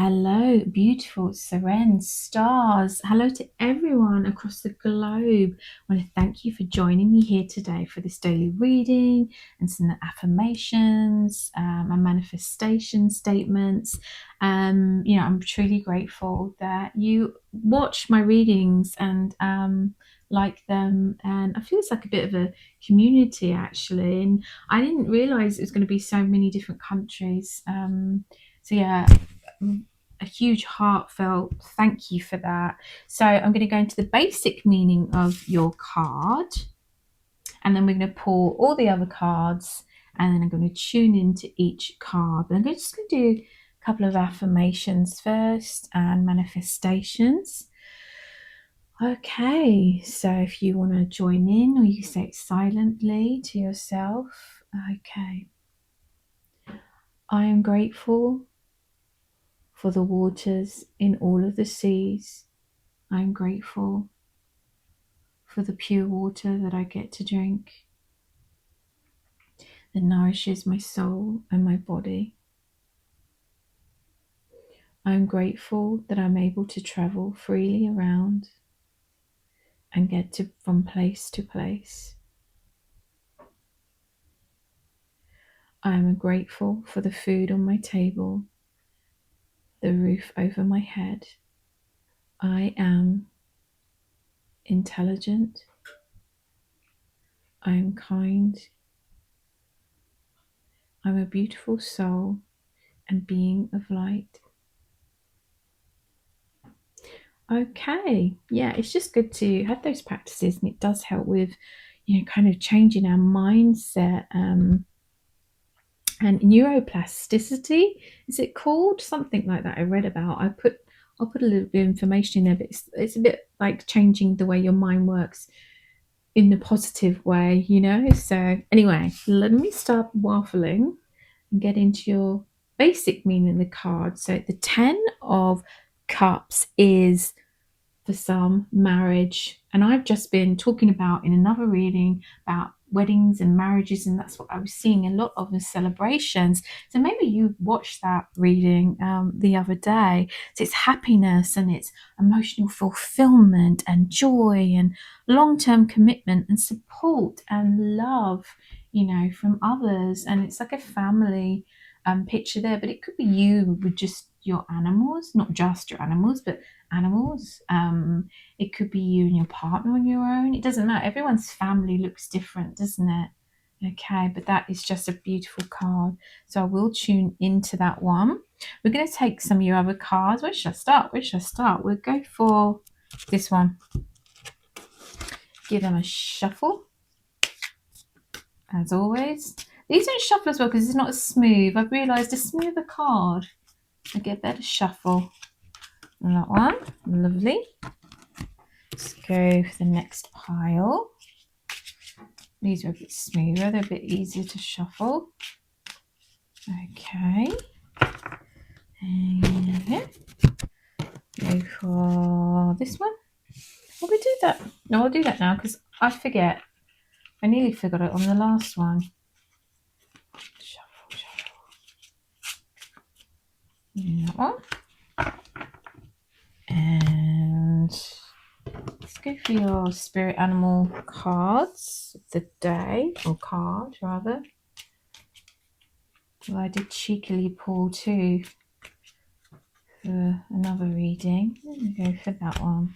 Hello, beautiful Seren Stars. Hello to everyone across the globe. I want to thank you for joining me here today for this daily reading and some affirmations and manifestation statements. I'm truly grateful that you watch my readings and like them, and I feel it's like a bit of a community actually. And I didn't realize it was going to be so many different countries. So yeah, a huge heartfelt thank you for that. So I'm going to go into the basic meaning of your card, and then we're going to pull all the other cards, and then I'm going to tune into each card. And I'm just going to do a couple of affirmations first and manifestations. Okay, so if you want to join in, or you say it silently to yourself. Okay. I am grateful for the waters in all of the seas. I am grateful for the pure water that I get to drink, that nourishes my soul and my body. I am grateful that I'm able to travel freely around and get from place to place. I am grateful for the food on my table, the roof over my head. I am intelligent. I am kind. I'm a beautiful soul and being of light. Okay, yeah, it's just good to have those practices, and it does help with, kind of changing our mindset, and neuroplasticity, is it called? Something like that I read about. I'll put a little bit of information in there, but it's a bit like changing the way your mind works in the positive way, So anyway, let me start waffling and get into your basic meaning of the card. So the 10 of Cups is, for some, marriage. And I've just been talking about in another reading about weddings and marriages, and that's what I was seeing a lot of in celebrations. So maybe you watched that reading the other day. So it's happiness and it's emotional fulfillment and joy and long-term commitment and support and love, from others. And it's like a family picture there, but it could be you with just your animals, not just your animals, but animals. It could be you and your partner on your own. It doesn't matter. Everyone's family looks different, doesn't it? Okay, but that is just a beautiful card. So I will tune into that one. We're going to take some of your other cards. Where should I start? We'll go for this one. Give them a shuffle, as always. These don't shuffle as well because it's not as smooth. I've realised a smoother card, I get better shuffle. And that one, lovely. Let's go for the next pile. These are a bit smoother, they're a bit easier to shuffle. Okay. And yeah. Go for this one. Will we do that? No, I'll do that now because I forget. I nearly forgot it on the last one. Shuffle. That one. And let's go for your spirit animal cards of the day, or card rather. Well, I did cheekily pull two for another reading. Let me go for that one.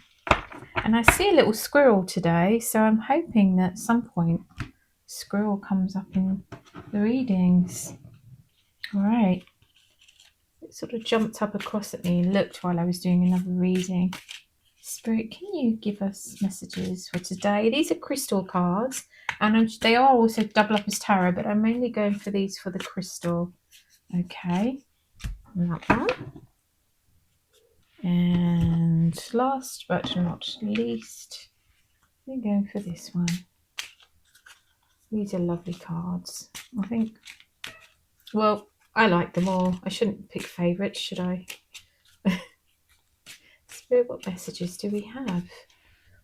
And I see a little squirrel today, so I'm hoping that at some point squirrel comes up in the readings. All right. It sort of jumped up across at me and looked while I was doing another reading. Spirit, can you give us messages for today? These are crystal cards, and they are also double up as tarot, but I'm mainly going for these for the crystal. Okay, and that one. And last but not least, we're going for this one. These are lovely cards. I think, well, I like them all. I shouldn't pick favourites, should I? Spirit, what messages do we have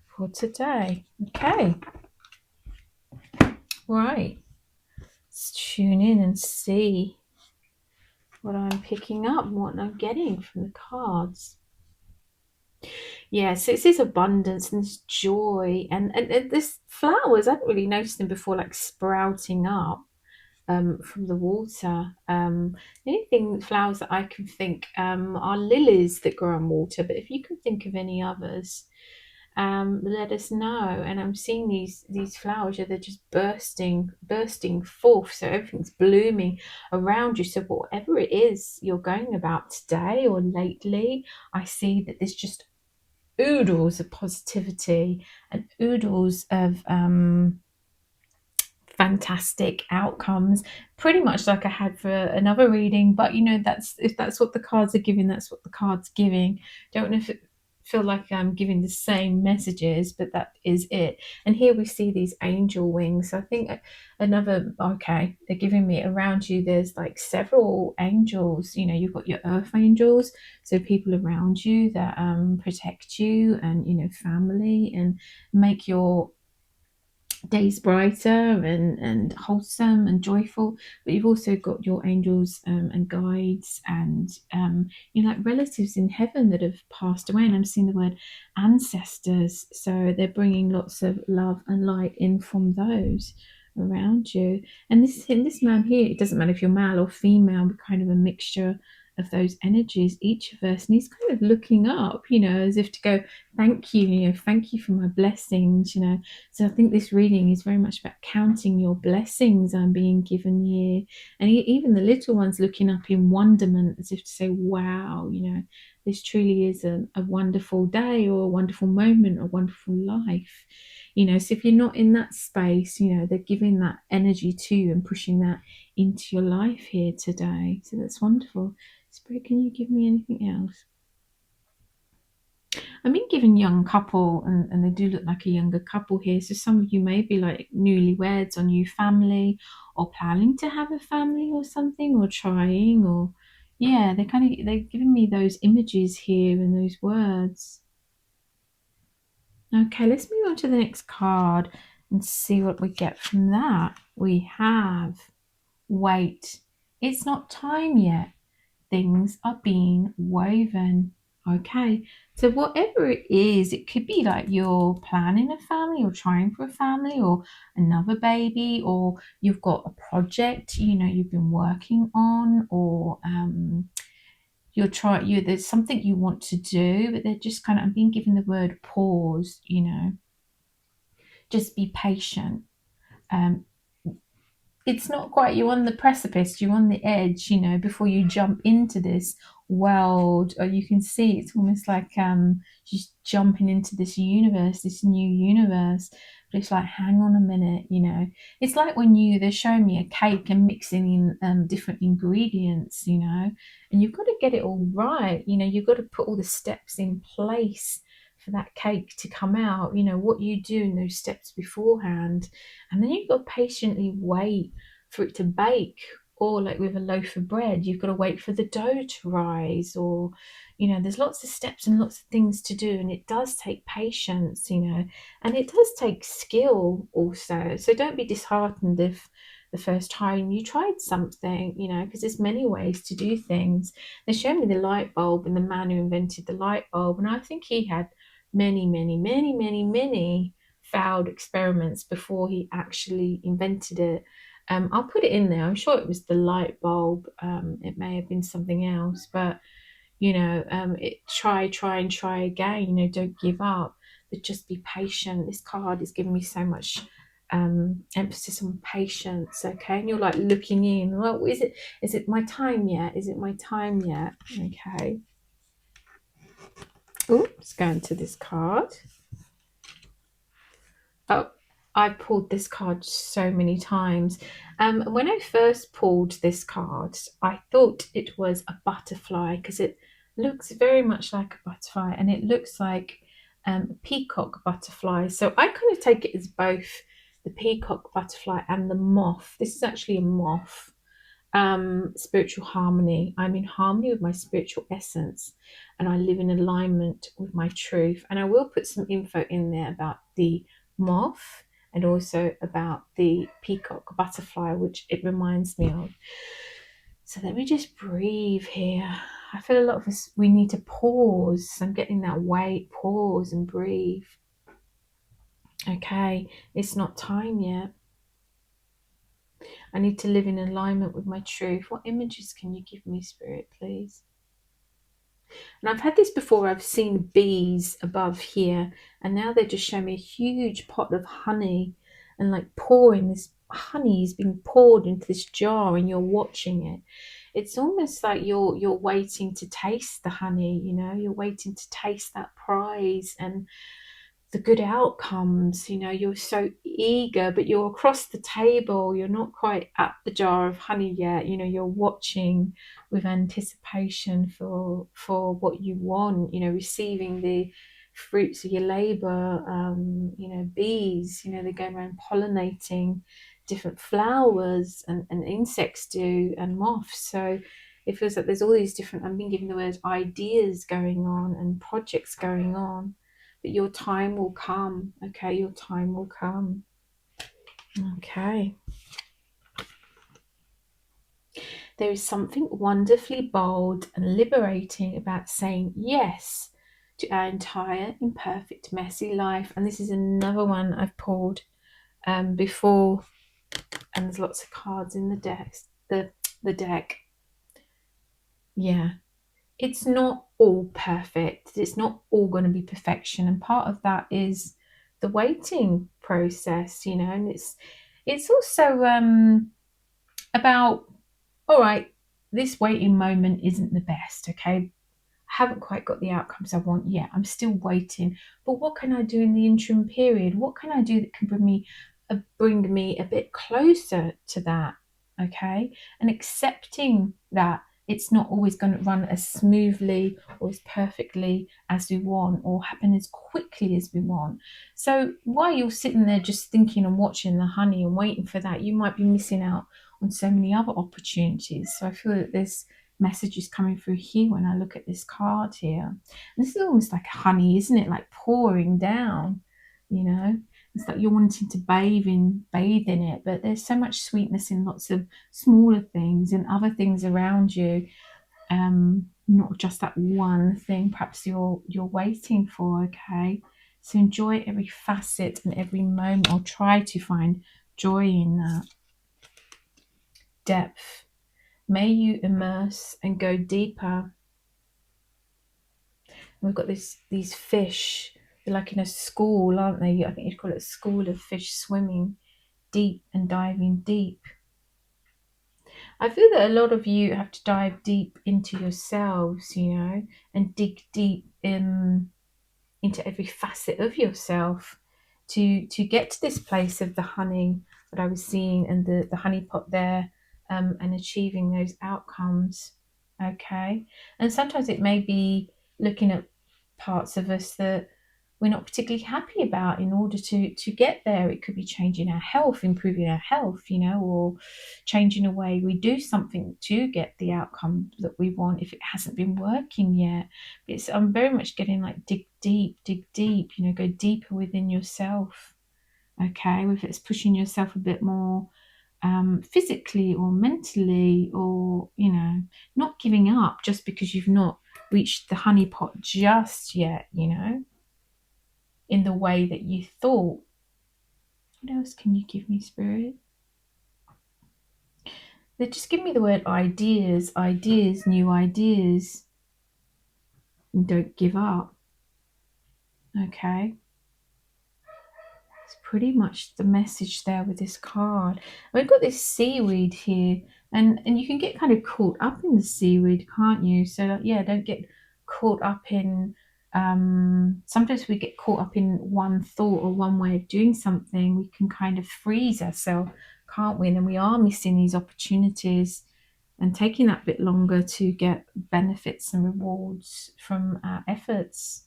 for today? Okay. Right. Let's tune in and see what I'm picking up and what I'm getting from the cards. Yeah, so it's this abundance and this joy and this flowers. I hadn't really noticed them before, like sprouting up from the water. The only thing flowers that I can think are lilies that grow in water. But if you can think of any others, let us know. And I'm seeing these flowers, they're just bursting forth. So everything's blooming around you. So whatever it is you're going about today or lately, I see that there's just oodles of positivity and oodles of fantastic outcomes, pretty much like I had for another reading. But that's, if that's what the cards are giving, that's what the cards giving. Don't know if it feel like I'm giving the same messages, but that is it. And here we see these angel wings. So I think another, okay, they're giving me around you, there's like several angels. You've got your earth angels, so people around you that protect you, and family, and make your days brighter and wholesome and joyful. But you've also got your angels and guides, and like relatives in heaven that have passed away. And I'm seeing the word ancestors, so they're bringing lots of love and light in from those around you. And this man here, it doesn't matter if you're male or female, we're kind of a mixture of those energies, each of us. And he's kind of looking up, as if to go, thank you, thank you for my blessings. So I think this reading is very much about counting your blessings I'm being given here. And even the little ones looking up in wonderment, as if to say, wow, this truly is a wonderful day, or a wonderful moment, or a wonderful life. So if you're not in that space, they're giving that energy to you and pushing that into your life here today. So that's wonderful. Spirit, can you give me anything else? I'm being given young couple, and they do look like a younger couple here. So some of you may be like newlyweds or new family, or planning to have a family or something, or trying, or yeah, they're giving me those images here and those words. Okay, let's move on to the next card and see what we get from that. We have wait. It's not time yet. Things are being woven. Okay, so whatever it is, it could be like you're planning a family, or trying for a family, or another baby, or you've got a project you've been working on, or there's something you want to do, but they're just kind of, I'm being given the word pause. Just be patient. um it's not quite, you're on the precipice, you're on the edge, before you jump into this world. Or you can see it's almost like just jumping into this universe, this new universe. But it's like, hang on a minute. It's like when they're showing me a cake and mixing in different ingredients, and you've got to get it all right. You've got to put all the steps in place for that cake to come out. What you do in those steps beforehand, and then you've got to patiently wait for it to bake. Or like with a loaf of bread, you've got to wait for the dough to rise. Or there's lots of steps and lots of things to do, and it does take patience, and it does take skill also. So don't be disheartened if the first time you tried something, because there's many ways to do things. They showed me the light bulb and the man who invented the light bulb, and I think he had many, many, many, many, many failed experiments before he actually invented it. I'll put it in there. I'm sure it was the light bulb. It may have been something else, but try and try again. Don't give up, but just be patient. This card is giving me so much emphasis on patience. Okay, and you're like looking in. Well, is it my time yet? Is it my time yet? Okay. Oops, going to this card. Oh, I pulled this card so many times. When I first pulled this card, I thought it was a butterfly, because it looks very much like a butterfly, and it looks like a peacock butterfly. So I kind of take it as both the peacock butterfly and the moth. This is actually a moth. Spiritual harmony. I'm in harmony with my spiritual essence, and I live in alignment with my truth. And I will put some info in there about the moth, and also about the peacock butterfly, which it reminds me of. So let me just breathe here. I feel a lot of us, we need to pause. I'm getting that weight, pause and breathe. Okay, it's not time yet. I need to live in alignment with my truth. What images can you give me, Spirit, please? And I've had this before. I've seen bees above here, and now they're just showing me a huge pot of honey and like pouring this honey is being poured into this jar, and you're watching it. It's almost like you're waiting to taste the honey, you know, you're waiting to taste that prize and the good outcomes. You know, you're so eager, but you're across the table, you're not quite at the jar of honey yet. You know, you're watching with anticipation for what you want, you know, receiving the fruits of your labor. You know, bees, you know, they're going around pollinating different flowers, and insects do, and moths. So it feels like there's all these different, I'm being given the word ideas going on and projects going on, but your time will come. Okay, your time will come. Okay. There is something wonderfully bold and liberating about saying yes to our entire imperfect, messy life. And this is another one I've pulled before, and there's lots of cards in the deck. The deck. Yeah. It's not all perfect. It's not all going to be perfection, and part of that is the waiting process, you know. And it's also about, all right, this waiting moment isn't the best. Okay, I haven't quite got the outcomes I want yet. I'm still waiting. But what can I do in the interim period? What can I do that can bring me a bit closer to that? Okay. And accepting that it's not always going to run as smoothly or as perfectly as we want, or happen as quickly as we want. So while you're sitting there just thinking and watching the honey and waiting for that, you might be missing out on so many other opportunities. So I feel that this message is coming through here when I look at this card here. And this is almost like honey, isn't it? Like pouring down, you know. It's like you're wanting to bathe in it, but there's so much sweetness in lots of smaller things and other things around you. Not just that one thing perhaps you're waiting for. Okay. So enjoy every facet and every moment, or try to find joy in that. Depth. May you immerse and go deeper. We've got these fish. They're like in a school, aren't they? I think you'd call it a school of fish swimming deep and diving deep. I feel that a lot of you have to dive deep into yourselves, you know, and dig deep into every facet of yourself to get to this place of the honey that I was seeing, and the honey pot there, and achieving those outcomes. Okay. And sometimes it may be looking at parts of us that we're not particularly happy about in order to get there. It could be changing our health, improving our health, you know, or changing a way we do something to get the outcome that we want if it hasn't been working yet. I'm very much getting like dig deep, you know, go deeper within yourself. Okay, if it's pushing yourself a bit more physically or mentally, or, you know, not giving up just because you've not reached the honey pot just yet, you know, in the way that you thought. What else can you give me, Spirit? They just give me the word ideas, new ideas. And don't give up. Okay. It's pretty much the message there with this card. And we've got this seaweed here, and you can get kind of caught up in the seaweed, can't you? So yeah, don't get caught up in sometimes we get caught up in one thought or one way of doing something. We can kind of freeze ourselves, can't we? And then we are missing these opportunities and taking that bit longer to get benefits and rewards from our efforts.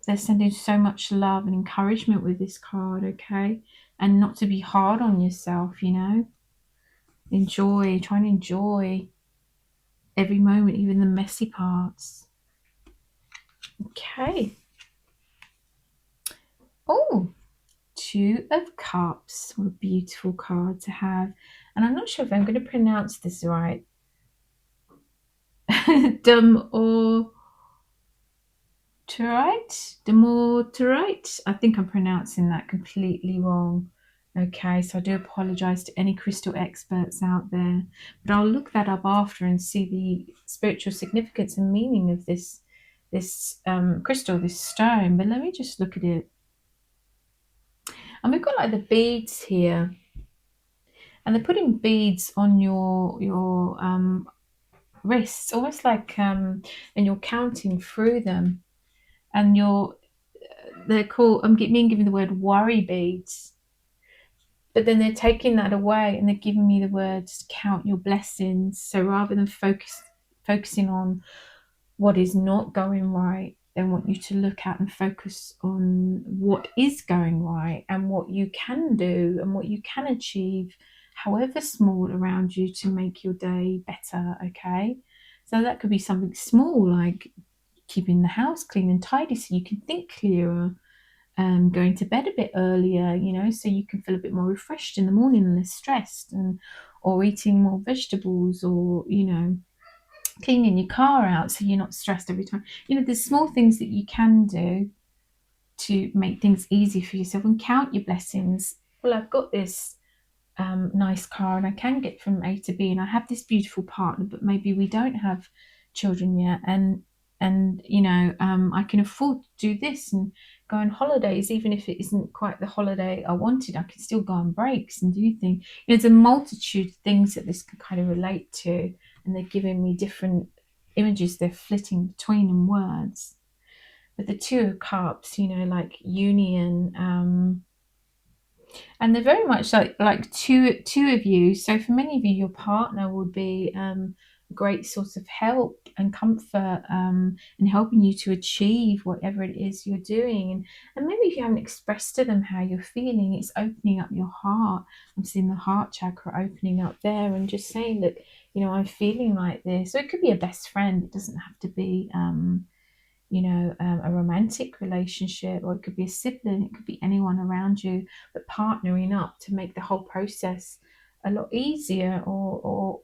They're sending so much love and encouragement with this card, okay? And not to be hard on yourself, you know? Try and enjoy every moment, even the messy parts. Okay. Oh, Two of Cups. What a beautiful card to have. And I'm not sure if I'm going to pronounce this right. Dum or Demorterite. I think I'm pronouncing that completely wrong. Okay, so I do apologize to any crystal experts out there, but I'll look that up after and see the spiritual significance and meaning of this crystal, this stone. But let me just look at it. And we've got like the beads here, and they're putting beads on your wrists, almost like and you're counting through them, and they're called. I'm being given the word worry beads, but then they're taking that away and they're giving me the words count your blessings. So rather than focusing on what is not going right, they want you to look at and focus on what is going right and what you can do and what you can achieve, however small around you, to make your day better. Okay, so that could be something small like keeping the house clean and tidy so you can think clearer, going to bed a bit earlier, so you can feel a bit more refreshed in the morning and less stressed, and or eating more vegetables, or cleaning your car out so you're not stressed every time. There's small things that you can do to make things easy for yourself and count your blessings. Well, I've got this nice car and I can get from A to B, and I have this beautiful partner, but maybe we don't have children yet, and I can afford to do this and go on holidays, even if it isn't quite the holiday I wanted. I can still go on breaks and do things. There's a multitude of things that this can kind of relate to, and they're giving me different images they're flitting between and words. But the Two of Cups, like union, and they're very much like two of you. So for many of you, your partner would be a great source of help and comfort, and helping you to achieve whatever it is you're doing. And maybe if you haven't expressed to them how you're feeling, it's opening up your heart. I'm seeing the heart chakra opening up there, and just saying that, I'm feeling like this. So it could be a best friend. It doesn't have to be a romantic relationship, or it could be a sibling, it could be anyone around you, but partnering up to make the whole process a lot easier, or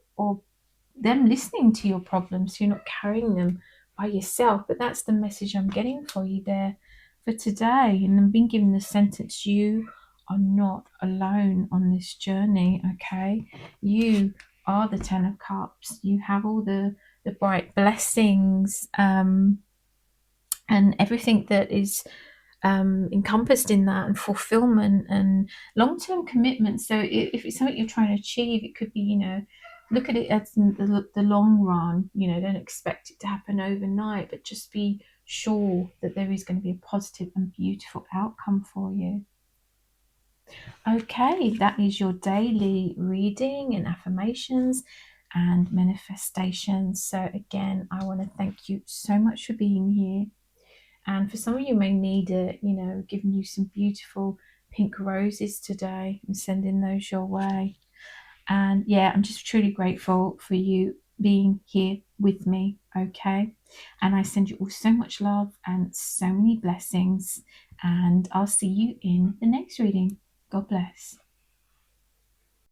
them listening to your problems, so you're not carrying them by yourself. But that's the message I'm getting for you there for today. And I'm being given the sentence: you are not alone on this journey. Okay, you are the Ten of Cups. You have all the bright blessings, and everything that is encompassed in that, and fulfillment and long-term commitment. So if it's something you're trying to achieve, it could be, look at it as the long run. Don't expect it to happen overnight, but just be sure that there is going to be a positive and beautiful outcome for you. Okay, that is your daily reading and affirmations and manifestations. So again, I want to thank you so much for being here. And for some of you may need it, giving you some beautiful pink roses today and sending those your way. And yeah, I'm just truly grateful for you being here with me. Okay. And I send you all so much love and so many blessings. And I'll see you in the next reading. God bless.